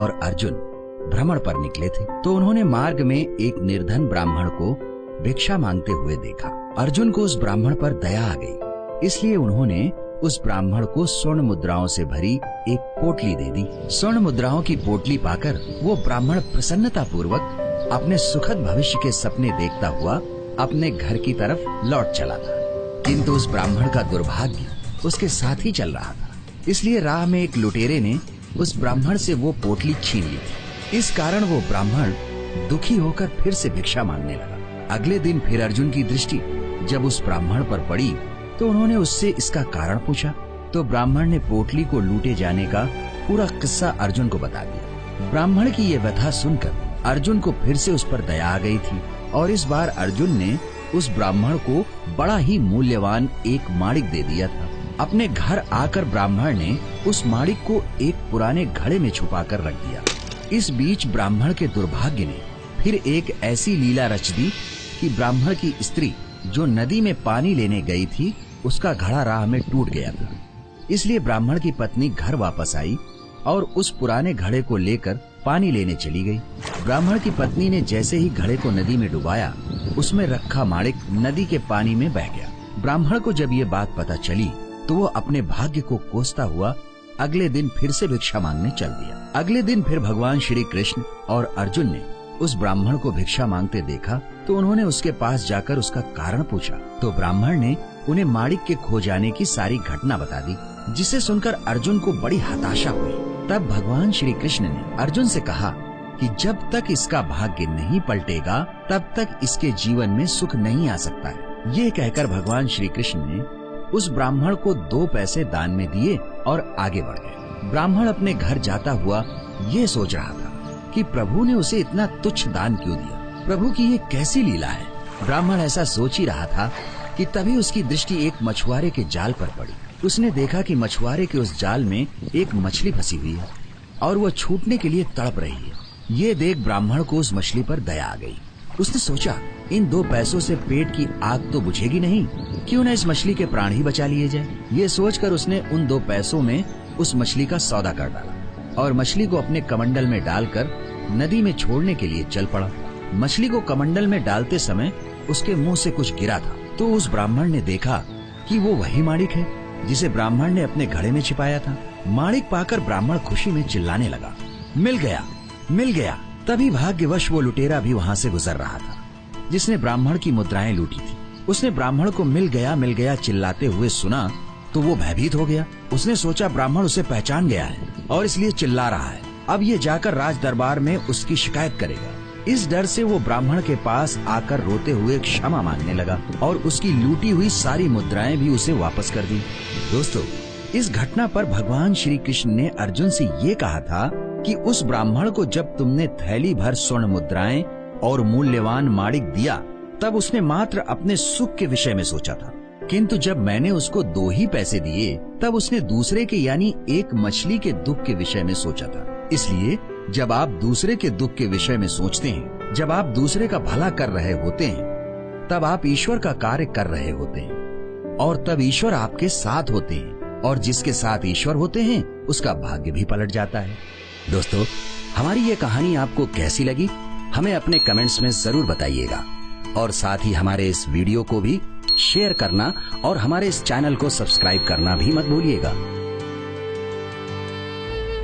और अर्जुन भ्रमण पर निकले थे तो उन्होंने मार्ग में एक निर्धन ब्राह्मण को भिक्षा मांगते हुए देखा। अर्जुन को उस ब्राह्मण पर दया आ गई, इसलिए उन्होंने उस ब्राह्मण को स्वर्ण मुद्राओं से भरी एक पोटली दे दी। स्वर्ण मुद्राओं की पोटली पाकर वो ब्राह्मण प्रसन्नता पूर्वक अपने सुखद भविष्य के सपने देखता हुआ अपने घर की तरफ लौट चला था। किंतु उस ब्राह्मण का दुर्भाग्य उसके साथ ही चल रहा था, इसलिए राह में एक लुटेरे ने उस ब्राह्मण से वो पोटली छीन ली थी। इस कारण वो ब्राह्मण दुखी होकर फिर से भिक्षा मांगने लगा। अगले दिन फिर अर्जुन की दृष्टि जब उस ब्राह्मण पर पड़ी तो उन्होंने उससे इसका कारण पूछा तो ब्राह्मण ने पोटली को लूटे जाने का पूरा किस्सा अर्जुन को बता दिया। ब्राह्मण की ये व्यथा सुनकर अर्जुन को फिर से उस पर दया आ गई थी और इस बार अर्जुन ने उस ब्राह्मण को बड़ा ही मूल्यवान एक माणिक दे दिया था। अपने घर आकर ब्राह्मण ने उस माणिक को एक पुराने घड़े में छुपाकर रख दिया। इस बीच ब्राह्मण के दुर्भाग्य ने फिर एक ऐसी लीला रच दी कि ब्राह्मण की स्त्री जो नदी में पानी लेने गई थी उसका घड़ा राह में टूट गया था। इसलिए ब्राह्मण की पत्नी घर वापस आई और उस पुराने घड़े को लेकर पानी लेने चली गई। ब्राह्मण की पत्नी ने जैसे ही घड़े को नदी में डुबाया, उसमें रखा माणिक नदी के पानी में बह गया। ब्राह्मण को जब ये बात पता चली तो वो अपने भाग्य को कोसता हुआ अगले दिन फिर से भिक्षा मांगने चल दिया। अगले दिन फिर भगवान श्री कृष्ण और अर्जुन ने उस ब्राह्मण को भिक्षा मांगते देखा तो उन्होंने उसके पास जाकर उसका कारण पूछा तो ब्राह्मण ने उन्हें माणिक के खो जाने की सारी घटना बता दी, जिसे सुनकर अर्जुन को बड़ी हताशा हुई। तब भगवान श्री कृष्ण ने अर्जुन से कहा कि जब तक इसका भाग्य नहीं पलटेगा तब तक इसके जीवन में सुख नहीं आ सकता है। ये कहकर भगवान श्री कृष्ण ने उस ब्राह्मण को 2 पैसे दान में दिए और आगे बढ़ गए। ब्राह्मण अपने घर जाता हुआ ये सोच रहा था कि प्रभु ने उसे इतना तुच्छ दान क्यों दिया, प्रभु की ये कैसी लीला है। ब्राह्मण ऐसा सोच ही रहा था कि तभी उसकी दृष्टि एक मछुआरे के जाल पर पड़ी। उसने देखा कि मछुआरे के उस जाल में एक मछली फंसी हुई है और वह छूटने के लिए तड़प रही है। ये देख ब्राह्मण को उस मछली पर दया आ गई। उसने सोचा इन 2 पैसों से पेट की आग तो बुझेगी नहीं, क्यों न इस मछली के प्राण ही बचा लिए जाए। ये सोचकर उसने उन 2 पैसों में उस मछली का सौदा कर डाला और मछली को अपने कमंडल में डालकर नदी में छोड़ने के लिए चल पड़ा। मछली को कमंडल में डालते समय उसके मुंह से कुछ गिरा था तो उस ब्राह्मण ने देखा कि वो वही माणिक है जिसे ब्राह्मण ने अपने घड़े में छिपाया था। माणिक पाकर ब्राह्मण खुशी में चिल्लाने लगा, मिल गया, मिल गया। तभी भाग्यवश वो लुटेरा भी वहाँ से गुजर रहा था जिसने ब्राह्मण की मुद्राएं लूटी थी। उसने ब्राह्मण को मिल गया चिल्लाते हुए सुना तो वो भयभीत हो गया। उसने सोचा ब्राह्मण उसे पहचान गया है और इसलिए चिल्ला रहा है, अब ये जाकर राज दरबार में उसकी शिकायत करेगा। इस डर से वो ब्राह्मण के पास आकर रोते हुए क्षमा मांगने लगा और उसकी लूटी हुई सारी मुद्राएं भी उसे वापस कर दी। दोस्तों, इस घटना पर भगवान श्री कृष्ण ने अर्जुन से ये कहा था कि उस ब्राह्मण को जब तुमने थैली भर स्वर्ण मुद्राएं और मूल्यवान माणिक दिया तब उसने मात्र अपने सुख के विषय में सोचा था, किंतु जब मैंने उसको 2 ही पैसे दिए तब उसने दूसरे के यानी एक मछली के दुख के विषय में सोचा था। इसलिए जब आप दूसरे के दुख के विषय में सोचते हैं, जब आप दूसरे का भला कर रहे होते हैं, तब आप ईश्वर का कार्य कर रहे होते हैं और तब ईश्वर आपके साथ होते हैं और जिसके साथ ईश्वर होते हैं उसका भाग्य भी पलट जाता है। दोस्तों, हमारी ये कहानी आपको कैसी लगी हमें अपने कमेंट्स में जरूर बताइएगा और साथ ही हमारे इस वीडियो को भी शेयर करना और हमारे इस चैनल को सब्सक्राइब करना भी मत भूलिएगा।